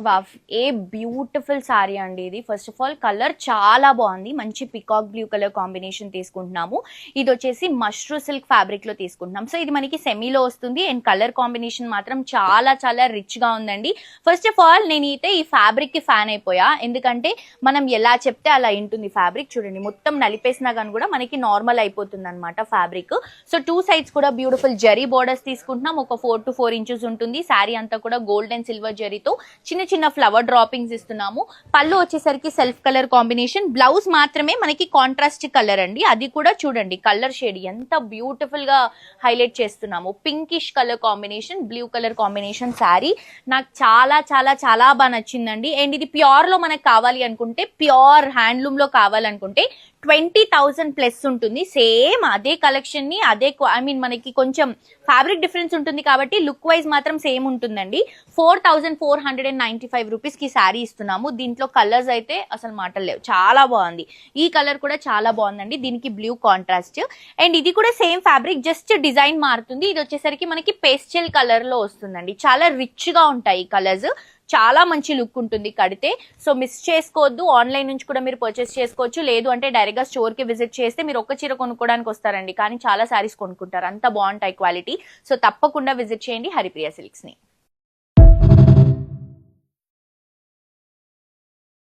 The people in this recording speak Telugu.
వావ్, ఏ బ్యూటిఫుల్ సారీ అండి ఇది. ఫస్ట్ ఆఫ్ ఆల్ కలర్ చాలా బాగుంది, మంచి పికాక్ బ్లూ కలర్ కాంబినేషన్ తీసుకుంటున్నాము. ఇది వచ్చేసి మష్రూ సిల్క్ ఫ్యాబ్రిక్ లో తీసుకుంటున్నాం. సో ఇది మనకి సెమీలో వస్తుంది అండ్ కలర్ కాంబినేషన్ మాత్రం చాలా చాలా రిచ్ గా ఉందండి. ఫస్ట్ ఆఫ్ ఆల్ నేనైతే ఈ ఫ్యాబ్రిక్ కి ఫ్యాన్ అయిపోయా, ఎందుకంటే మనం ఎలా చెప్తే అలా ఉంటుంది ఫ్యాబ్రిక్. చూడండి మొత్తం నలిపేసినా కానీ కూడా మనకి నార్మల్ అయిపోతుంది అనమాట ఫ్యాబ్రిక్. సో టూ సైడ్స్ కూడా బ్యూటిఫుల్ జరీ బోర్డర్స్ తీసుకుంటున్నాం. ఒక 4 to 4 ఇంచెస్ ఉంటుంది. శారీ అంతా కూడా గోల్డ్ అండ్ సిల్వర్ జరీతో చిన్న చిన్న ఫ్లవర్ డ్రాపింగ్స్ ఇస్తున్నాము. పళ్ళు వచ్చేసరికి సెల్ఫ్ కలర్ కాంబినేషన్, బ్లౌజ్ మాత్రమే మనకి కాంట్రాస్ట్ కలర్ అండి. అది కూడా చూడండి కలర్ షేడ్ ఎంత బ్యూటిఫుల్ గా హైలైట్ చేస్తున్నాము. Pinkish colour combination, blue colour combination sari నాకు చాలా చాలా చాలా బాగా నచ్చిందండి. అండ్ ఇది ప్యూర్ లో మనకు కావాలి అనుకుంటే, ప్యూర్ హ్యాండ్లూమ్ లో కావాలనుకుంటే 20,000 ప్లస్ ఉంటుంది. సేమ్ అదే కలెక్షన్ ని అదే మనకి కొంచెం ఫ్యాబ్రిక్ డిఫరెన్స్ ఉంటుంది కాబట్టి లుక్ వైజ్ మాత్రం సేమ్ ఉంటుందండి. 4,495 రూపీస్ కి శారీ ఇస్తున్నాము. దీంట్లో కలర్స్ అయితే అసలు మాటలు లేవు, చాలా బాగుంది. ఈ కలర్ కూడా చాలా బాగుందండి, దీనికి బ్లూ కాంట్రాస్ట్. అండ్ ఇది కూడా సేమ్ ఫ్యాబ్రిక్, జస్ట్ డిజైన్ మారుతుంది. ఇది వచ్చేసరికి మనకి పేస్టల్ కలర్ లో వస్తుందండి. చాలా రిచ్ గా ఉంటాయి ఈ కలర్స్, చాలా మంచి లుక్ ఉంటుంది కడితే. సో మిస్ చేసుకోవద్దు. ఆన్లైన్ నుంచి కూడా మీరు పర్చేస్ చేసుకోవచ్చు, లేదు అంటే డైరెక్ట్ గా స్టోర్ కి విజిట్ చేస్తే మీరు ఒక్క చీర కొనుక్కోవడానికి వస్తారండి, కానీ చాలా శారీస్ కొనుక్కుంటారు, అంత బాగుంటాయి క్వాలిటీ. సో తప్పకుండా విజిట్ చేయండి హరిప్రియ సిల్క్స్ ని.